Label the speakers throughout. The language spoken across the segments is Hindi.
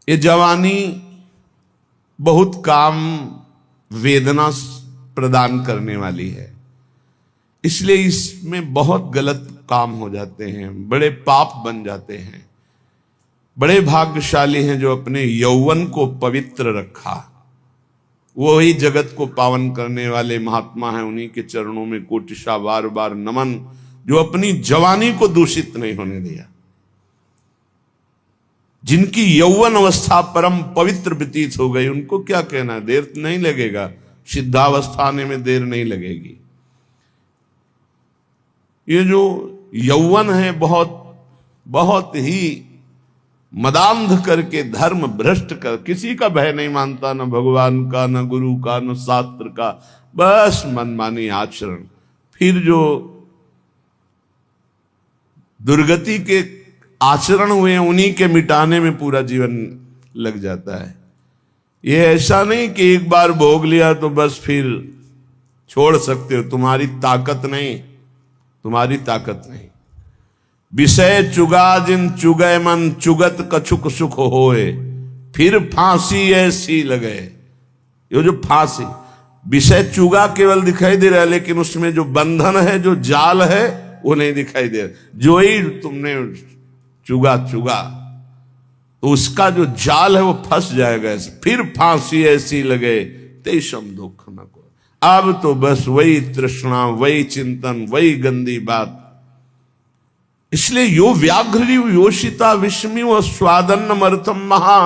Speaker 1: ये जवानी बहुत काम वेदना प्रदान करने वाली है, इसलिए इसमें बहुत गलत काम हो जाते हैं, बड़े पाप बन जाते हैं। बड़े भाग्यशाली हैं जो अपने यौवन को पवित्र रखा। वो ही जगत को पावन करने वाले महात्मा हैं, उन्हीं के चरणों में कोटिशा बार बार नमन, जो अपनी जवानी को दूषित नहीं होने दिया, जिनकी यौवन अवस्था परम पवित्र व्यतीत हो गई। उनको क्या कहना, देर नहीं लगेगा, सिद्धावस्था आने में देर नहीं लगेगी। ये जो यौवन है बहुत बहुत ही मदांध करके, धर्म भ्रष्ट कर, किसी का भय नहीं मानता, न भगवान का, न गुरु का, न शास्त्र का, बस मनमानी आचरण। फिर जो दुर्गति के आचरण हुए उन्हीं के मिटाने में पूरा जीवन लग जाता है। ये ऐसा नहीं कि एक बार भोग लिया तो बस फिर छोड़ सकते हो, तुम्हारी ताकत नहीं, तुम्हारी ताकत नहीं। विषय चुगा जिन चुगय मन, चुगत कछुक सुख होए, फिर फांसी ऐसी लगे। ये जो फांसी, विषय चुगा केवल दिखाई दे रहा है, लेकिन उसमें जो बंधन है, जो जाल है, वो नहीं दिखाई दे रहा। जो ही तुमने चुगा तो उसका जो जाल है वो फंस जाएगा। फिर फांसी ऐसी लगे तेषम दुख न को। अब तो बस वही तृष्णा, वही चिंतन, वही गंदी बात। इसलिए यो व्याघ्री योषिता विस्मी व स्वादन्नमर्थम महा,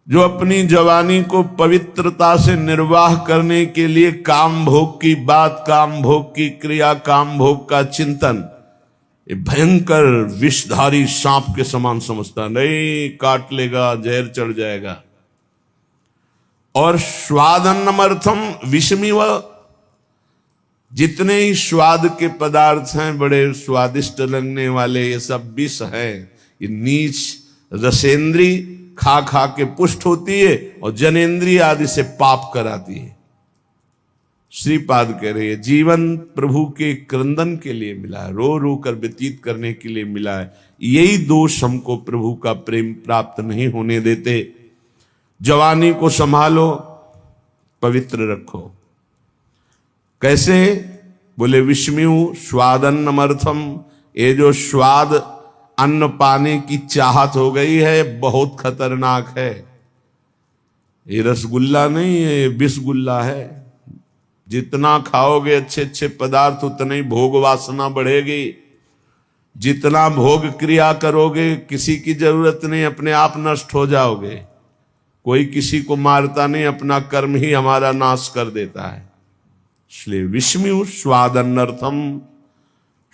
Speaker 1: जो अपनी जवानी को पवित्रता से निर्वाह करने के लिए काम भोग की बात, काम भोग की क्रिया, काम भोग का चिंतन, ये भयंकर विषधारी सांप के समान समझता, नहीं काट लेगा, जहर चढ़ जाएगा। और स्वादन्नमर्थम विषमी व, जितने ही स्वाद के पदार्थ हैं, बड़े स्वादिष्ट लगने वाले, ये सब विष हैं। ये नीच रसेंद्री खा खा के पुष्ट होती है और जनेन्द्री आदि से पाप कराती है। श्रीपाद कह रहे हैं जीवन प्रभु के क्रंदन के लिए मिला है, रो रो कर व्यतीत करने के लिए मिला है। यही दोष हमको प्रभु का प्रेम प्राप्त नहीं होने देते। जवानी को संभालो, पवित्र रखो। कैसे? बोले विस्म्यु स्वादन्नमर्थम, ये जो स्वाद अन्न पाने की चाहत हो गई है बहुत खतरनाक है। ये रसगुल्ला नहीं है, ये बिस्गुल्ला है। जितना खाओगे अच्छे अच्छे पदार्थ, उतना ही भोग वासना बढ़ेगी। जितना भोग क्रिया करोगे, किसी की जरूरत नहीं, अपने आप नष्ट हो जाओगे। कोई किसी को मारता नहीं, अपना कर्म ही हमारा नाश कर देता है। इसलिए विस्म्यु स्वादन्नर्थम,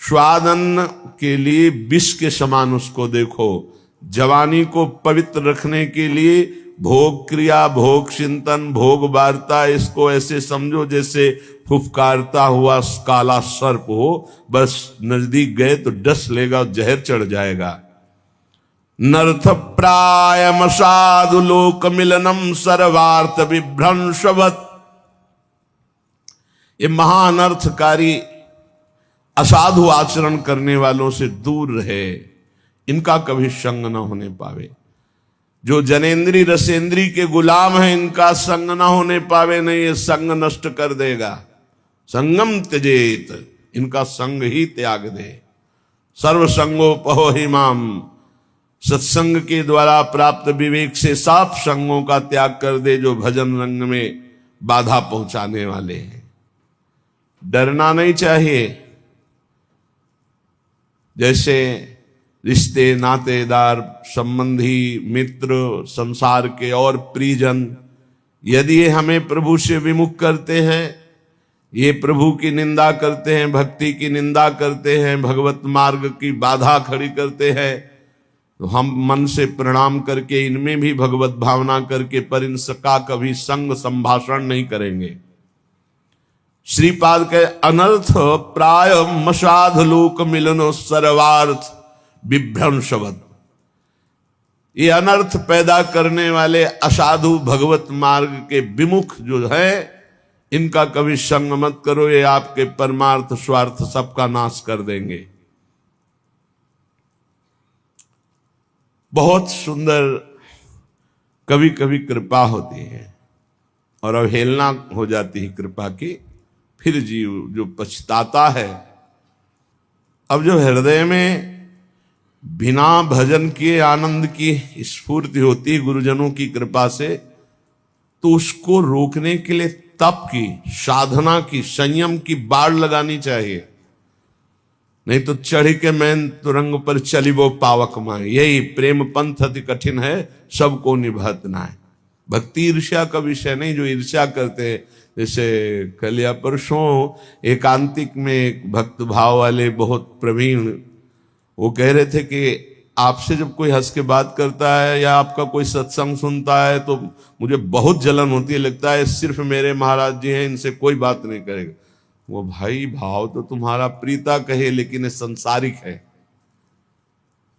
Speaker 1: स्वादन्न के लिए विष के समान उसको देखो। जवानी को पवित्र रखने के लिए भोग क्रिया, भोग चिंतन, भोग वार्ता, इसको ऐसे समझो जैसे फुफकारता हुआ काला सर्प हो। बस नजदीक गए तो डस लेगा, जहर चढ़ जाएगा। नर्थ प्रायम साधु लोक मिलनम सर्वार्थ विभ्रंशवत, ये महाअनर्थकारी असाधु आचरण करने वालों से दूर रहे, इनका कभी संग न होने पावे। जो जनेन्द्री रसेंद्री के गुलाम हैं, इनका संग न होने पावे, नहीं ये संग नष्ट कर देगा। संगम त्यजेत, इनका संग ही त्याग दे। सर्व संगोपहो हिमाम, सत्संग के द्वारा प्राप्त विवेक से सात संगों का त्याग कर दे, जो भजन रंग में बाधा पहुंचाने वाले हैं। डरना नहीं चाहिए। जैसे रिश्ते, नातेदार, संबंधी, मित्र, संसार के और परिजन, यदि ये हमें प्रभु से विमुख करते हैं, ये प्रभु की निंदा करते हैं, भक्ति की निंदा करते हैं, भगवत मार्ग की बाधा खड़ी करते हैं, तो हम मन से प्रणाम करके इनमें भी भगवत भावना करके पर इनका कभी संग संभाषण नहीं करेंगे। श्रीपाद के अनर्थ प्राय मसाध लोक मिलनो सर्वार्थ विभ्रंशवत, ये अनर्थ पैदा करने वाले असाधु भगवत मार्ग के विमुख जो है, इनका कभी संग मत करो। ये आपके परमार्थ स्वार्थ सबका नाश कर देंगे। बहुत सुंदर कभी कभी कृपा होती है और अवहेलना हो जाती है कृपा की। फिर जीव जो पछताता है, अब जो हृदय में बिना भजन किए आनंद की स्फूर्ति होती है गुरुजनों की कृपा से, तो उसको रोकने के लिए तप की, साधना की, संयम की बाड़ लगानी चाहिए। नहीं तो चढ़ के मैन तुरंग पर चलिबो पावक माए, यही प्रेम पंथ अति कठिन है, सबको निभत ना है। भक्ति ईर्ष्या का विषय नहीं, जो ईर्ष्या करते हैं। जैसे कल या परसों एकांतिक में एक भक्त भाव वाले बहुत प्रवीण, वो कह रहे थे कि आपसे जब कोई हंस के बात करता है या आपका कोई सत्संग सुनता है तो मुझे बहुत जलन होती है, लगता है सिर्फ मेरे महाराज जी हैं, इनसे कोई बात नहीं करेगा। वो भाई भाव तो तुम्हारा प्रीता कहे, लेकिन ये संसारिक है।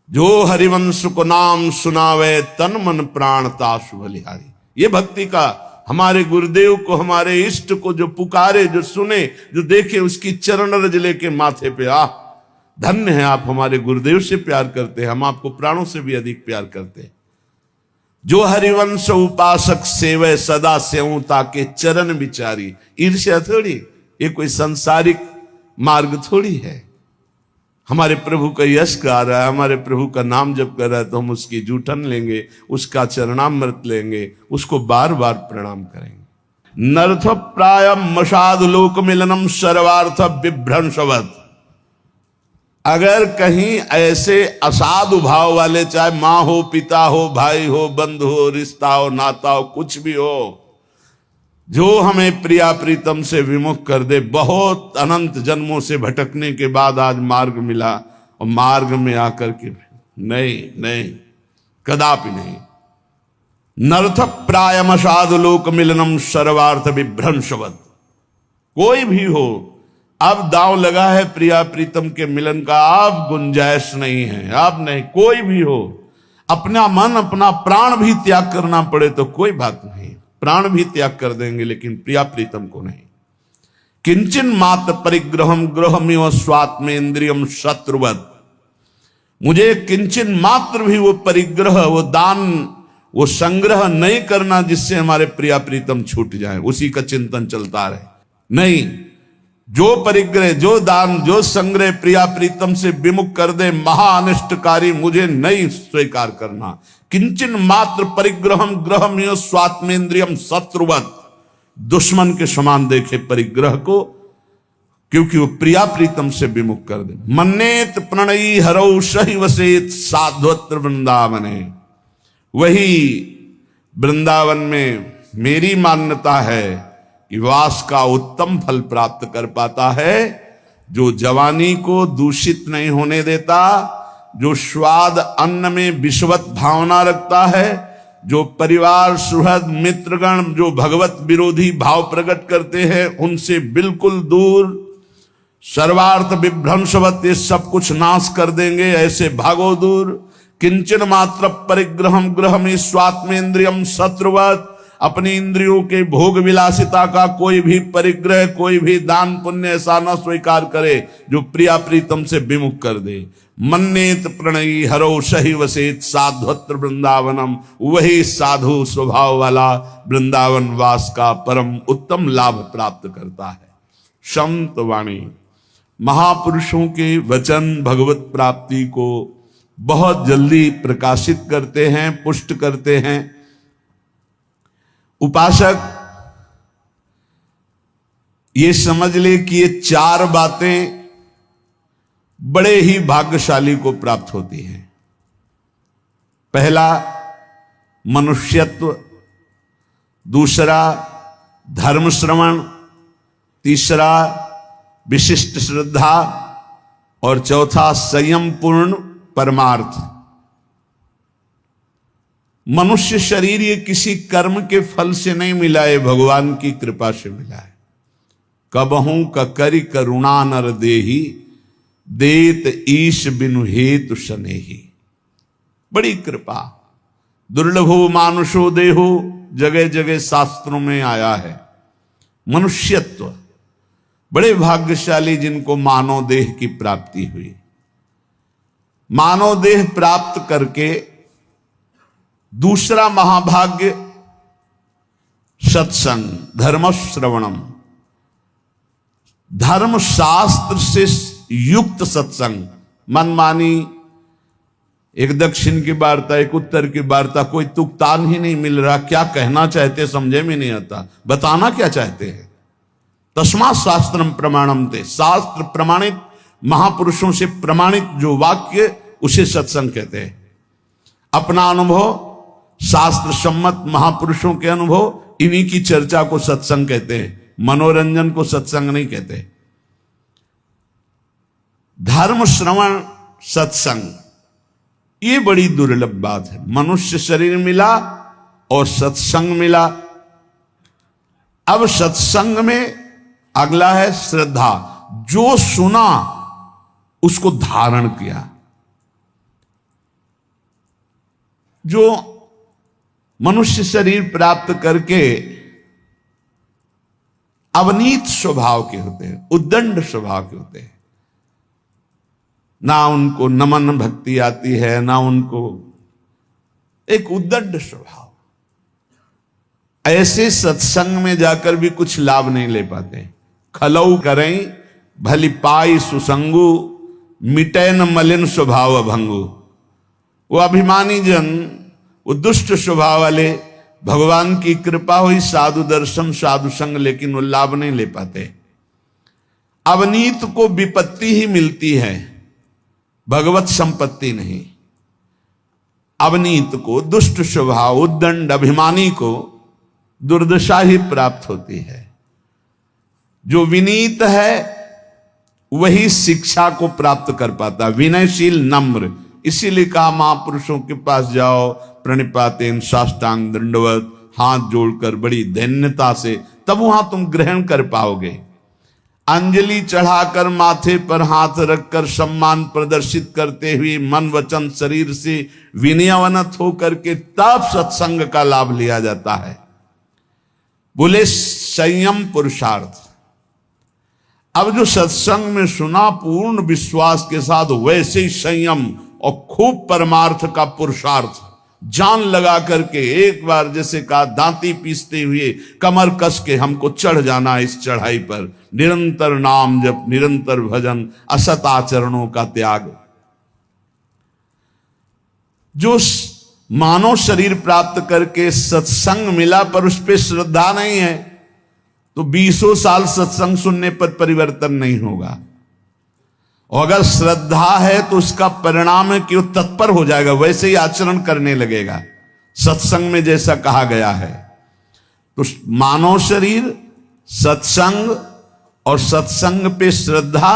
Speaker 1: जो हरिवंश को नाम सुनावे, तन मन प्राण तासु बलिहारी। ये भक्ति का, हमारे गुरुदेव को, हमारे इष्ट को जो पुकारे, जो सुने, जो देखे, उसकी चरण रज लेके माथे पे आ, धन्य है आप हमारे गुरुदेव से प्यार करते हैं, हम आपको प्राणों से भी अधिक प्यार करते हैं। जो हरिवंश उपासक सेवै, सदा सेवं ताके चरण विचारी। ईर्ष्या थोड़ी, ये कोई सांसारिक मार्ग थोड़ी है। हमारे प्रभु का यश गा रहा है, हमारे प्रभु का नाम जप कर रहा है, तो हम उसकी जूठन लेंगे, उसका चरणामृत लेंगे, उसको बार बार प्रणाम करेंगे। नर्थ प्राय मशाद लोक मिलनम सर्वार्थ विभ्रंशवत। अगर कहीं ऐसे असाधु भाव वाले, चाहे माँ हो, पिता हो, भाई हो, बंधु हो, रिश्ता हो, नाता हो, कुछ भी हो, जो हमें प्रिया प्रीतम से विमुख कर दे, बहुत अनंत जन्मों से भटकने के बाद आज मार्ग मिला, और मार्ग में आकर के नहीं नहीं, कदापि नहीं। नर्थ प्रायमसाद लोक मिलनम सर्वार्थ विभ्रंशवत। कोई भी हो, अब दांव लगा है प्रिया प्रीतम के मिलन का, अब गुंजाइश नहीं है, अब नहीं। कोई भी हो, अपना मन, अपना प्राण भी त्याग करना पड़े तो कोई बात नहीं, प्राण भी त्याग कर देंगे, लेकिन प्रिया प्रीतम को नहीं। किंचन मात्र परिग्रहम गृहमिव स्वात्मेन्द्रियम शत्रुवत। मुझे किंचन मात्र भी वो परिग्रह, वो दान, वो संग्रह नहीं करना जिससे हमारे प्रिया प्रीतम छूट जाए, उसी का चिंतन चलता रहे। नहीं, जो परिग्रह, जो दान, जो संग्रह प्रिया प्रीतम से विमुख कर दे, महाअनिष्टकारी, मुझे नहीं स्वीकार करना। किंचन मात्र परिग्रहम गृहमिव स्वात्मेन्द्रियम शत्रुवत। दुश्मन के समान देखे परिग्रह को, क्योंकि वो प्रिया प्रीतम से विमुख कर दे। मन्नेत प्रणयी हरौ सहि वसेत साध्वत्र वृंदावने। वही वृंदावन में मेरी मान्यता है कि वास का उत्तम फल प्राप्त कर पाता है, जो जवानी को दूषित नहीं होने देता, जो स्वाद अन्न में विषवत भावना रखता है, जो परिवार सुहृद मित्रगण जो भगवत विरोधी भाव प्रकट करते हैं उनसे बिल्कुल दूर, सर्वार्थ विभ्रंशवत, ये सब कुछ नाश कर देंगे, ऐसे भागो दूर। किंचन मात्र परिग्रहम गृहम स्वात्मेन्द्रियम शत्रुवत। अपनी इंद्रियों के भोग विलासिता का कोई भी परिग्रह, कोई भी दान पुण्य ऐसा न स्वीकार करे जो प्रिया प्रीतम से विमुख कर दे। मन्नेत प्रणयी हरो सही वसेत साध्वत्र वृंदावनम। वही साधु स्वभाव वाला वृंदावन वास का परम उत्तम लाभ प्राप्त करता है। संत वाणी, महापुरुषों के वचन भगवत प्राप्ति को बहुत जल्दी प्रकाशित करते हैं, पुष्ट करते हैं। उपासक ये समझ ले कि ये चार बातें बड़े ही भाग्यशाली को प्राप्त होती हैं। पहला मनुष्यत्व, दूसरा धर्म श्रवण, तीसरा विशिष्ट श्रद्धा और चौथा संयम पूर्ण परमार्थ। मनुष्य शरीर ये किसी कर्म के फल से नहीं मिला है, भगवान की कृपा से मिला है। कबहू ककरि करुणा नर देही, देत ईश बिनु हेतु सनेही। बड़ी कृपा, दुर्लभो मानुषो देहो, जगह जगह शास्त्रों में आया है। मनुष्यत्व, बड़े भाग्यशाली जिनको मानव देह की प्राप्ति हुई। मानव देह प्राप्त करके दूसरा महाभाग्य सत्संग, धर्म श्रवणम, धर्म शास्त्र से युक्त सत्संग। मनमानी एक दक्षिण की वार्ता, एक उत्तर की वार्ता, कोई तुकतान ही नहीं मिल रहा, क्या कहना चाहते समझे में नहीं आता, बताना क्या चाहते हैं। तस्मात् शास्त्रम प्रमाणम ते, शास्त्र प्रमाणित महापुरुषों से प्रमाणित जो वाक्य उसे सत्संग कहते हैं। अपना अनुभव, शास्त्र सम्मत महापुरुषों के अनुभव, इन्हीं की चर्चा को सत्संग कहते हैं, मनोरंजन को सत्संग नहीं कहते। धर्म श्रवण सत्संग, ये बड़ी दुर्लभ बात है। मनुष्य शरीर मिला और सत्संग मिला। अब सत्संग में अगला है श्रद्धा, जो सुना उसको धारण किया। जो मनुष्य शरीर प्राप्त करके अवनीत स्वभाव के होते हैं, उद्दंड स्वभाव के होते हैं, ना उनको नमन भक्ति आती है, ना उनको, एक उद्दंड स्वभाव, ऐसे सत्संग में जाकर भी कुछ लाभ नहीं ले पाते। खलऊ करें भली पाई सुसंगु, मिटे न मलिन स्वभाव भंगु। वो अभिमानी जन, वो दुष्ट स्वभाव वाले, भगवान की कृपा हुई, साधु दर्शन साधु संग, लेकिन वो लाभ नहीं ले पाते। अवनीत को विपत्ति ही मिलती है, भगवत संपत्ति नहीं। अवनीत को, दुष्ट स्वभाव, उद्दंड अभिमानी को दुर्दशा ही प्राप्त होती है। जो विनीत है वही शिक्षा को प्राप्त कर पाता, विनयशील नम्र। इसीलिए कहा महापुरुषों के पास जाओ, प्रणिपातेन साष्टांग दंडवत, हाथ जोड़कर बड़ी दैन्यता से, तब वहां तुम ग्रहण कर पाओगे। अंजलि चढ़ाकर माथे पर हाथ रखकर सम्मान प्रदर्शित करते हुए मन वचन शरीर से विनयवनत होकर के तब सत्संग का लाभ लिया जाता है। बोले संयम पुरुषार्थ। अब जो सत्संग में सुना पूर्ण विश्वास के साथ, वैसे ही संयम और खूब परमार्थ का पुरुषार्थ जान लगा करके, एक बार जैसे कहा दांती पीसते हुए कमर कस के हमको चढ़ जाना इस चढ़ाई पर। निरंतर नाम जप, निरंतर भजन, असत आचरणों का त्याग। जो मानव शरीर प्राप्त करके सत्संग मिला पर उस पर श्रद्धा नहीं है, तो 20 साल सत्संग सुनने पर परिवर्तन नहीं होगा। और अगर श्रद्धा है तो उसका परिणाम है कि वो तत्पर हो जाएगा, वैसे ही आचरण करने लगेगा, सत्संग में जैसा कहा गया है। तो मानव शरीर, सत्संग और सत्संग पे श्रद्धा,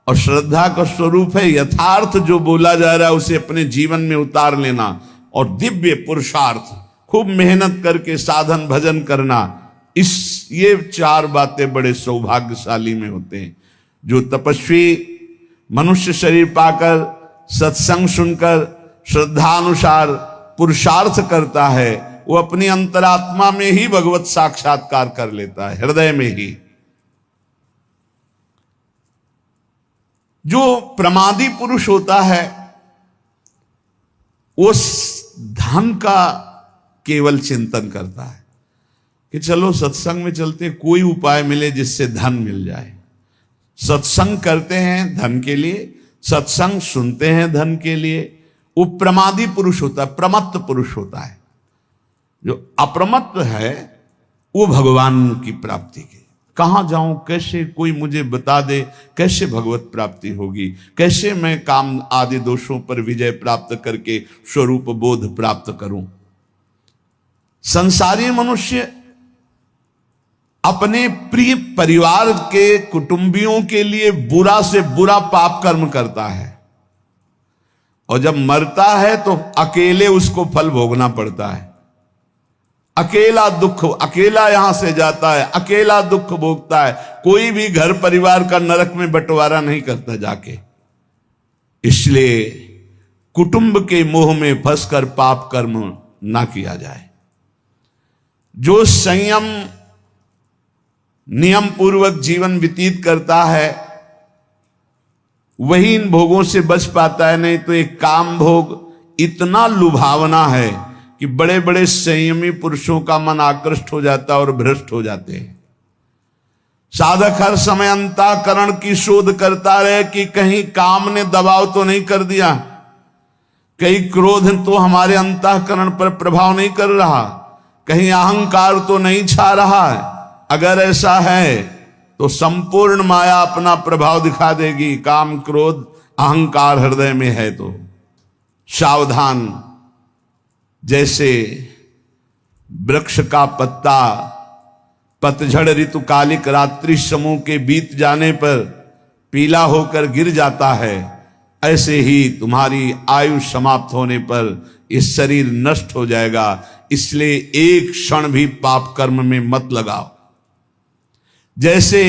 Speaker 1: और श्रद्धा का स्वरूप है यथार्थ जो बोला जा रहा है उसे अपने जीवन में उतार लेना, और दिव्य पुरुषार्थ, खूब मेहनत करके साधन भजन करना। ये 4 बातें बड़े सौभाग्यशाली में होते हैं। जो तपस्वी मनुष्य शरीर पाकर सत्संग सुनकर श्रद्धानुसार पुरुषार्थ करता है, वो अपनी अंतरात्मा में ही भगवत साक्षात्कार कर लेता है, हृदय में ही। जो प्रमादी पुरुष होता है वो धन का केवल चिंतन करता है कि चलो सत्संग में चलते, कोई उपाय मिले जिससे धन मिल जाए। सत्संग करते हैं धन के लिए, सत्संग सुनते हैं धन के लिए। वो प्रमादी पुरुष होता है, प्रमत्त पुरुष होता है। जो अप्रमत्त है वो भगवान की प्राप्ति के, कहां जाऊं, कैसे कोई मुझे बता दे, कैसे भगवत प्राप्ति होगी, कैसे मैं काम आदि दोषों पर विजय प्राप्त करके स्वरूप बोध प्राप्त करूं। संसारी मनुष्य अपने प्रिय परिवार के कुटुंबियों के लिए बुरा से बुरा पाप कर्म करता है, और जब मरता है तो अकेले उसको फल भोगना पड़ता है। अकेला दुख, अकेला यहां से जाता है, अकेला दुख भोगता है। कोई भी घर परिवार का नरक में बंटवारा नहीं करता जाके। इसलिए कुटुंब के मोह में फंसकर पाप कर्म ना किया जाए। जो संयम नियम पूर्वक जीवन व्यतीत करता है वही इन भोगों से बच पाता है। नहीं तो एक काम भोग इतना लुभावना है कि बड़े बड़े संयमी पुरुषों का मन आकृष्ट हो जाता है और भ्रष्ट हो जाते हैं। साधक हर समय अंतःकरण की शोध करता रहे कि कहीं काम ने दबाव तो नहीं कर दिया, कहीं क्रोध तो हमारे अंतःकरण पर प्रभाव नहीं कर रहा, कहीं अहंकार तो नहीं छा रहा है। अगर ऐसा है तो संपूर्ण माया अपना प्रभाव दिखा देगी। काम क्रोध अहंकार हृदय में है तो सावधान। जैसे वृक्ष का पत्ता पतझड़ ऋतुकालिक रात्रि समूह के बीत जाने पर पीला होकर गिर जाता है, ऐसे ही तुम्हारी आयु समाप्त होने पर इस शरीर नष्ट हो जाएगा। इसलिए एक क्षण भी पाप कर्म में मत लगाओ। जैसे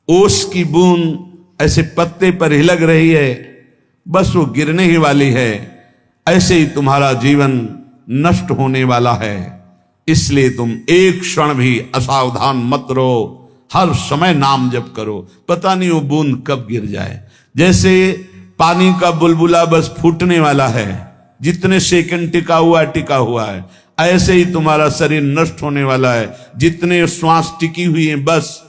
Speaker 1: ओस की बूंद ऐसे पत्ते पर हिलक रही है, बस वो गिरने ही वाली है, ऐसे ही तुम्हारा जीवन नष्ट होने वाला है। इसलिए तुम एक क्षण भी असावधान मत रहो, हर समय नाम जप करो, पता नहीं वो बूंद कब गिर जाए। जैसे पानी का बुलबुला बस फूटने वाला है, जितने सेकंड टिका हुआ है, ऐसे ही तुम्हारा शरीर नष्ट होने वाला है। जितने श्वास टिकी हुई हैं, बस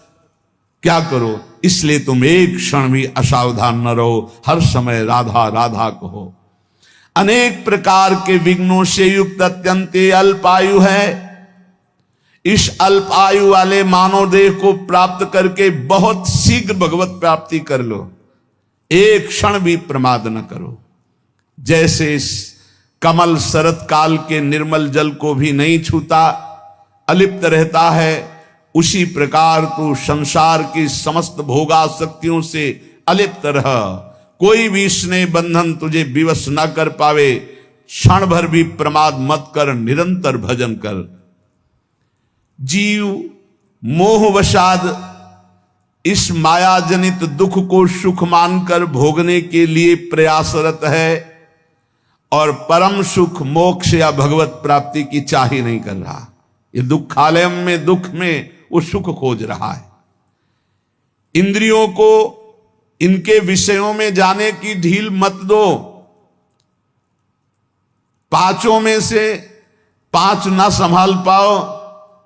Speaker 1: क्या करो। इसलिए तुम एक क्षण भी असावधान न रहो, हर समय राधा राधा कहो। अनेक प्रकार के विघ्नों से युक्त अत्यंत अल्पायु है। इस अल्पायु वाले मानव देह को प्राप्त करके बहुत शीघ्र भगवत प्राप्ति कर लो, एक क्षण भी प्रमाद न करो। जैसे कमल शरत काल के निर्मल जल को भी नहीं छूता, अलिप्त रहता है, उसी प्रकार तू संसार की समस्त भोगासक्तियों से अलिप्त रह। कोई भी स्नेह बंधन तुझे विवश न कर पावे। क्षण भर भी प्रमाद मत कर, निरंतर भजन कर। जीव मोहवशाद इस मायाजनित दुख को सुख मानकर भोगने के लिए प्रयासरत है और परम सुख मोक्ष या भगवत प्राप्ति की चाह ही नहीं कर रहा। ये दुखालयम में दुख में वो सुख खोज रहा है। इंद्रियों को इनके विषयों में जाने की ढील मत दो। पांचों में से 5 ना संभाल पाओ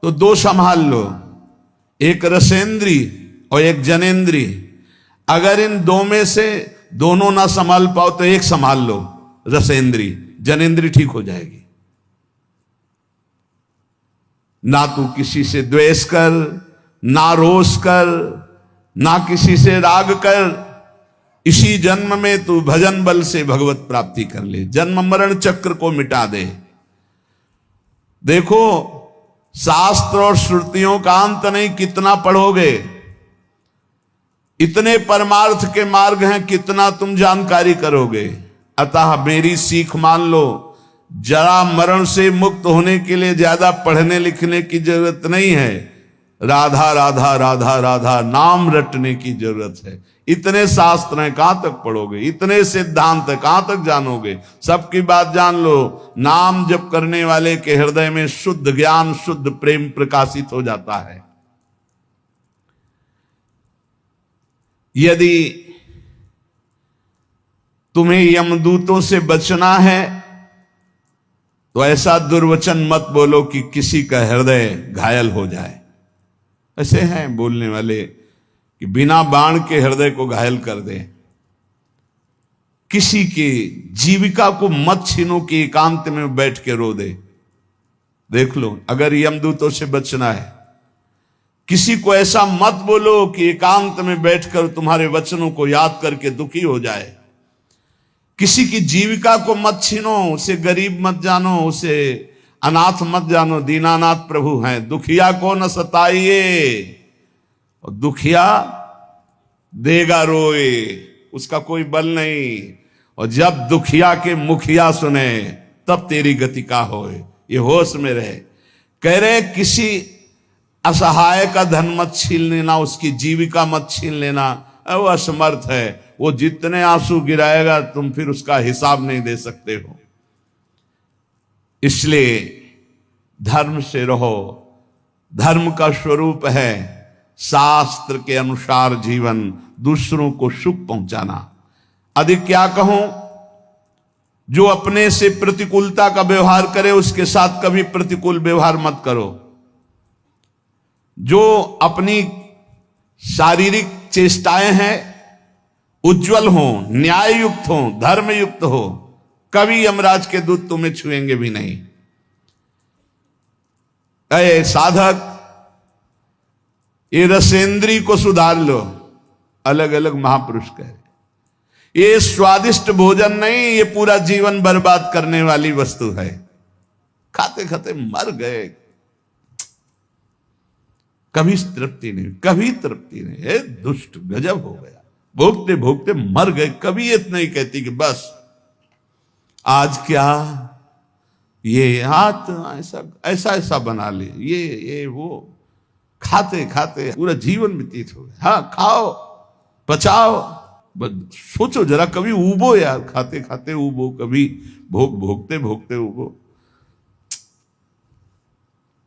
Speaker 1: तो 2 संभाल लो, एक रसेंद्री और एक जनेन्द्री। अगर इन 2 में से दोनों ना संभाल पाओ तो एक संभाल लो, रसेंद्री। जनेन्द्री ठीक हो जाएगी। ना तू किसी से द्वेष कर, ना रोष कर, ना किसी से राग कर। इसी जन्म में तू भजन बल से भगवत प्राप्ति कर ले, जन्म मरण चक्र को मिटा दे। देखो, शास्त्र और श्रुतियों का अंत नहीं, कितना पढ़ोगे। इतने परमार्थ के मार्ग हैं, कितना तुम जानकारी करोगे। अतः मेरी सीख मान लो, जरा मरण से मुक्त होने के लिए ज्यादा पढ़ने लिखने की जरूरत नहीं है। राधा राधा राधा राधा नाम रटने की जरूरत है। इतने शास्त्र हैं, कहां तक पढ़ोगे। इतने सिद्धांत है, कहां तक जानोगे। सबकी बात जान लो। नाम जप करने वाले के हृदय में शुद्ध ज्ञान, शुद्ध प्रेम प्रकाशित हो जाता है। यदि तुम्हें यमदूतों से बचना है तो ऐसा दुर्वचन मत बोलो कि किसी का हृदय घायल हो जाए। ऐसे हैं बोलने वाले कि बिना बाण के हृदय को घायल कर दे। किसी की जीविका को मत छीनो कि एकांत में बैठ के रो दे। देख लो, अगर यमदूतों से बचना है, किसी को ऐसा मत बोलो कि एकांत में बैठकर तुम्हारे वचनों को याद करके दुखी हो जाए। किसी की जीविका को मत छीनो, उसे गरीब मत जानो, उसे अनाथ मत जानो। दीनानाथ प्रभु हैं। दुखिया को न सताइए, और दुखिया देगा रोए, उसका कोई बल नहीं। और जब दुखिया के मुखिया सुने तब तेरी गति का होए। ये होश में रहे। कह रहे किसी असहाय का धन मत छीन लेना, उसकी जीविका मत छीन लेना। वो असमर्थ है, वो जितने आंसू गिराएगा तुम फिर उसका हिसाब नहीं दे सकते हो। इसलिए धर्म से रहो। धर्म का स्वरूप है शास्त्र के अनुसार जीवन, दूसरों को सुख पहुंचाना। अधिक क्या कहूं, जो अपने से प्रतिकूलता का व्यवहार करे उसके साथ कभी प्रतिकूल व्यवहार मत करो। जो अपनी शारीरिक चेष्टाएं हैं उज्जवल हो, न्याय युक्त हो, धर्म युक्त हो, कभी यमराज के दूत तुम्हें छुएंगे भी नहीं। अरे साधक, ये रसेंद्री को सुधार लो। अलग अलग महापुरुष कहे ये स्वादिष्ट भोजन नहीं, ये पूरा जीवन बर्बाद करने वाली वस्तु है। खाते खाते मर गए, कभी तृप्ति नहीं, कभी तृप्ति नहीं। हे दुष्ट, गजब हो गया। भोगते भोगते मर गए, कभी इतना ही कहती कि बस आज क्या ये हाथ ऐसा ऐसा बना ले, ये वो, खाते खाते पूरा जीवन व्यतीत हो गया। हाँ खाओ, पचाओ, बस सोचो जरा, कभी उबो यार, खाते खाते उबो, कभी भोगते भोगते उबो।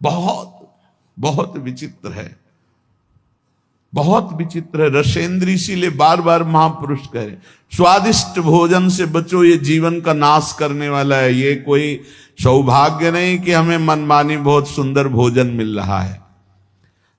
Speaker 1: बहुत बहुत विचित्र है, बहुत विचित्र है। रसेंद्री इसीलिए बार बार महापुरुष कह रहे स्वादिष्ट भोजन से बचो, ये जीवन का नाश करने वाला है। ये कोई सौभाग्य नहीं कि हमें मनमानी बहुत सुंदर भोजन मिल रहा है।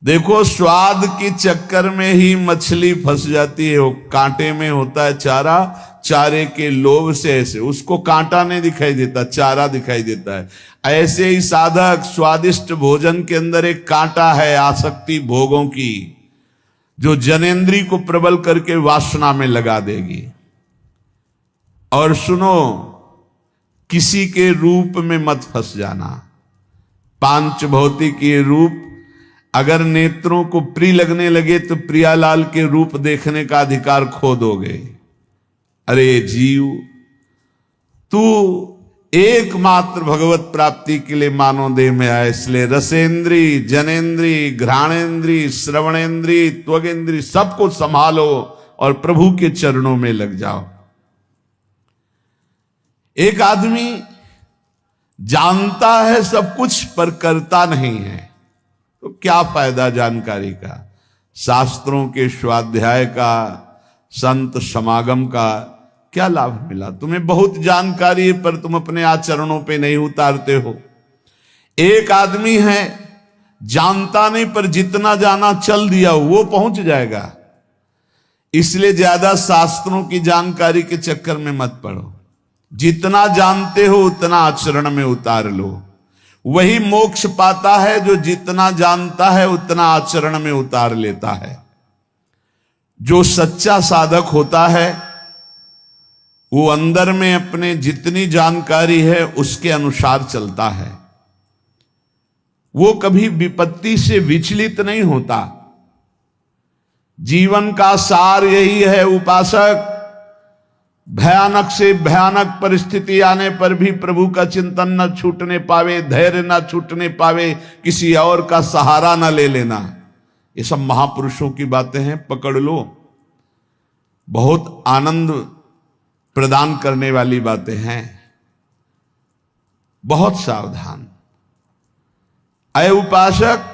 Speaker 1: देखो स्वाद के चक्कर में ही मछली फंस जाती है। वो कांटे में होता है चारा, चारे के लोभ से ऐसे उसको कांटा नहीं दिखाई देता, चारा दिखाई देता है। ऐसे ही साधक, स्वादिष्ट भोजन के अंदर एक कांटा है, आसक्ति भोगों की, जो जनेंद्री को प्रबल करके वासना में लगा देगी। और सुनो, किसी के रूप में मत फंस जाना। पांच भौतिक ये रूप अगर नेत्रों को प्रिय लगने लगे तो प्रियालाल के रूप देखने का अधिकार खो दोगे। अरे जीव, तू एकमात्र भगवत प्राप्ति के लिए मानव देह में आए, इसलिए रसेंद्री, जनेंद्री, घ्राणेंद्री, श्रवणेंद्री, त्वगेंद्री सबको संभालो और प्रभु के चरणों में लग जाओ। एक आदमी जानता है सब कुछ पर करता नहीं है, तो क्या फायदा जानकारी का, शास्त्रों के स्वाध्याय का, संत समागम का क्या लाभ मिला? तुम्हें बहुत जानकारी है पर तुम अपने आचरणों पे नहीं उतारते हो। एक आदमी है जानता नहीं पर जितना जाना चल दिया वो पहुंच जाएगा। इसलिए ज्यादा शास्त्रों की जानकारी के चक्कर में मत पड़ो। जितना जानते हो उतना आचरण में उतार लो। वही मोक्ष पाता है जो जितना जानता है उतना आचरण में उतार लेता है। जो सच्चा साधक होता है वो अंदर में अपने जितनी जानकारी है उसके अनुसार चलता है। वो कभी विपत्ति से विचलित नहीं होता। जीवन का सार यही है उपासक, भयानक से भयानक परिस्थिति आने पर भी प्रभु का चिंतन न छूटने पावे, धैर्य न छूटने पावे, किसी और का सहारा न ले लेना। ये सब महापुरुषों की बातें हैं, पकड़ लो। बहुत आनंद प्रदान करने वाली बातें हैं। बहुत सावधान। अय उपासक,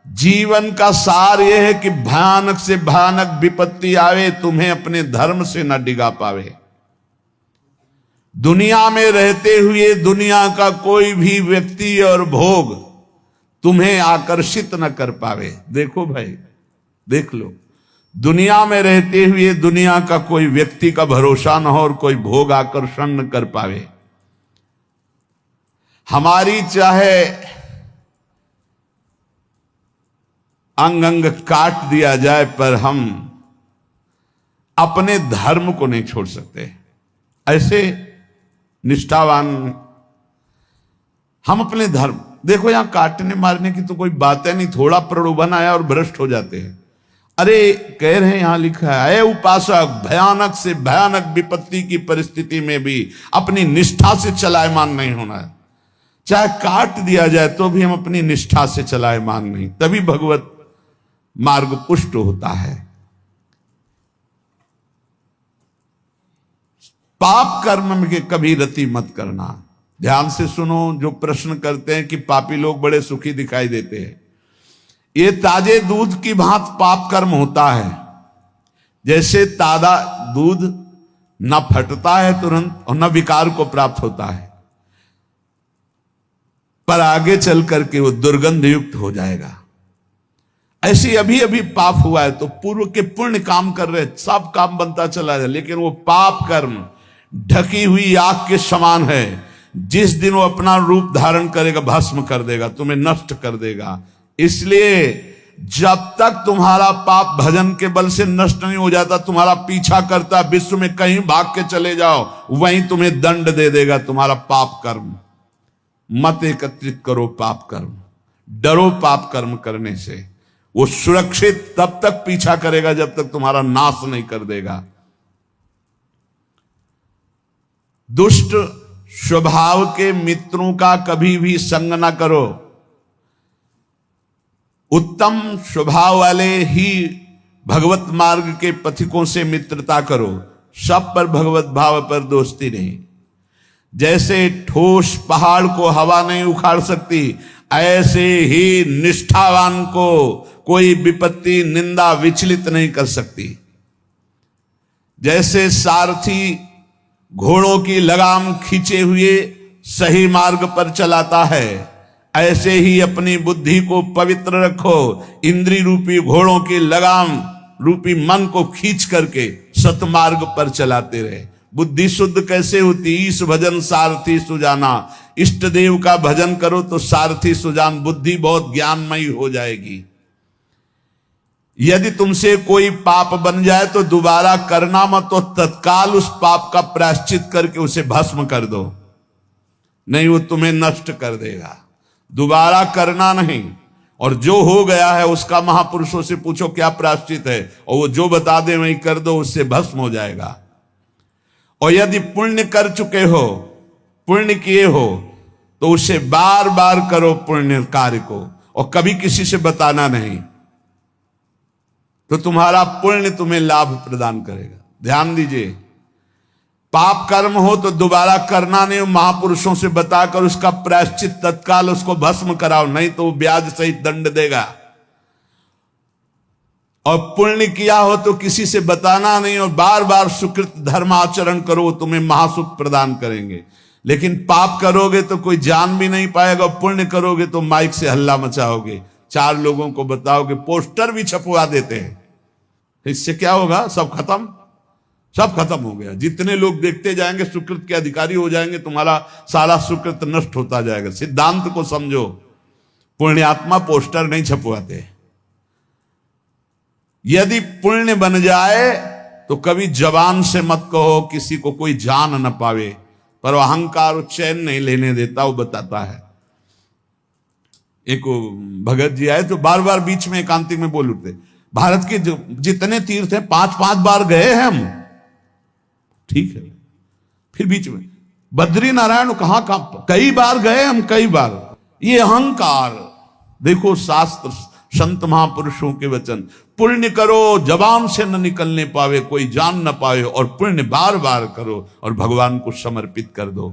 Speaker 1: जीवन का सार यह है कि भयानक से भयानक विपत्ति आवे, तुम्हें अपने धर्म से न डिगा पावे। दुनिया में रहते हुए दुनिया का कोई भी व्यक्ति और भोग तुम्हें आकर्षित न कर पावे। देखो भाई, देख लो, दुनिया में रहते हुए दुनिया का कोई व्यक्ति का भरोसा न हो और कोई भोग आकर्षण न कर पावे। हमारी चाहे अंग अंग काट दिया जाए पर हम अपने धर्म को नहीं छोड़ सकते। ऐसे निष्ठावान हम अपने धर्म, देखो यहां काटने मारने की तो कोई बात है नहीं, थोड़ा प्रलोभन आया और भ्रष्ट हो जाते हैं। अरे कह रहे हैं, यहां लिखा है, अय उपासक, भयानक से भयानक विपत्ति की परिस्थिति में भी अपनी निष्ठा से चलायमान नहीं होना है। चाहे काट दिया जाए तो भी हम अपनी निष्ठा से चलायमान नहीं, तभी भगवत मार्ग पुष्ट होता है। पाप कर्म में कभी रति मत करना। ध्यान से सुनो, जो प्रश्न करते हैं कि पापी लोग बड़े सुखी दिखाई देते हैं, ये ताजे दूध की भांति पाप कर्म होता है। जैसे ताजा दूध न फटता है तुरंत और न विकार को प्राप्त होता है, पर आगे चल करके वो दुर्गंध युक्त हो जाएगा। ऐसे अभी अभी पाप हुआ है तो पूर्व के पुण्य काम कर रहे, सब काम बनता चला जाए, लेकिन वो पाप कर्म ढकी हुई आग के समान है। जिस दिन वो अपना रूप धारण करेगा भस्म कर देगा, तुम्हें नष्ट कर देगा। इसलिए जब तक तुम्हारा पाप भजन के बल से नष्ट नहीं हो जाता, तुम्हारा पीछा करता, विश्व में कहीं भाग के चले जाओ, वहीं तुम्हें दंड दे देगा तुम्हारा पाप कर्म। मत एकत्रित करो पाप कर्म, डरो पाप कर्म करने से। वो सुरक्षित तब तक पीछा करेगा जब तक तुम्हारा नाश नहीं कर देगा। दुष्ट स्वभाव के मित्रों का कभी भी संग ना करो, उत्तम स्वभाव वाले ही भगवत मार्ग के पथिकों से मित्रता करो। सब पर भगवत भाव पर दोस्ती नहीं। जैसे ठोस पहाड़ को हवा नहीं उखाड़ सकती, ऐसे ही निष्ठावान को कोई विपत्ति निंदा विचलित नहीं कर सकती। जैसे सारथी घोड़ों की लगाम खींचे हुए सही मार्ग पर चलाता है, ऐसे ही अपनी बुद्धि को पवित्र रखो। इंद्रिय रूपी घोड़ों की लगाम रूपी मन को खींच करके सतमार्ग पर चलाते रहे। बुद्धि शुद्ध कैसे होती? ईश भजन सारथी सुजाना। इष्ट देव का भजन करो तो सारथी सुजान, बुद्धि बहुत ज्ञानमयी हो जाएगी। यदि तुमसे कोई पाप बन जाए तो दोबारा करना मत, तो तत्काल उस पाप का प्रायश्चित करके उसे भस्म कर दो, नहीं वो तुम्हें नष्ट कर देगा। दोबारा करना नहीं। और जो हो गया है उसका महापुरुषों से पूछो क्या प्रायश्चित है, और वो जो बता दे वही कर दो, उससे भस्म हो जाएगा। और यदि पुण्य कर चुके हो, पुण्य किए हो, तो उसे बार बार करो पुण्य कार्य को, और कभी किसी से बताना नहीं, तो तुम्हारा पुण्य तुम्हें लाभ प्रदान करेगा। ध्यान दीजिए, पाप कर्म हो तो दोबारा करना नहीं, महापुरुषों से बताकर उसका प्रायश्चित तत्काल उसको भस्म कराओ, नहीं तो वो ब्याज सहित दंड देगा। और पुण्य किया हो तो किसी से बताना नहीं, और बार बार सुकृत धर्म आचरण करो, वो तुम्हें महासुख प्रदान करेंगे। लेकिन पाप करोगे तो कोई जान भी नहीं पाएगा, पुण्य करोगे तो माइक से हल्ला मचाओगे, 4 लोगों को बताओगे, पोस्टर भी छपवा देते हैं। इससे क्या होगा? सब खत्म हो गया। जितने लोग देखते जाएंगे सुकृत के अधिकारी हो जाएंगे, तुम्हारा सारा सुकृत नष्ट होता जाएगा। सिद्धांत को समझो, पुण्यात्मा पोस्टर नहीं छपवाते। यदि पुण्य बन जाए तो कभी जबान से मत कहो किसी को कोई जान न पावे, पर अहंकार और चैन नहीं लेने देता, वो बताता है। एक भगत जी आए तो बार बार बीच में एकांतिक में बोल उठते, भारत के जितने तीर्थ हैं 5-5 बार गए हैं हम। ठीक है, फिर बीच में बद्री नारायण कहां कई बार गए हम, कई बार। ये अहंकार देखो, शास्त्र संत महापुरुषों के वचन, पुण्य करो जबान से न निकलने पावे, कोई जान न पावे, और पुण्य बार बार करो और भगवान को समर्पित कर दो।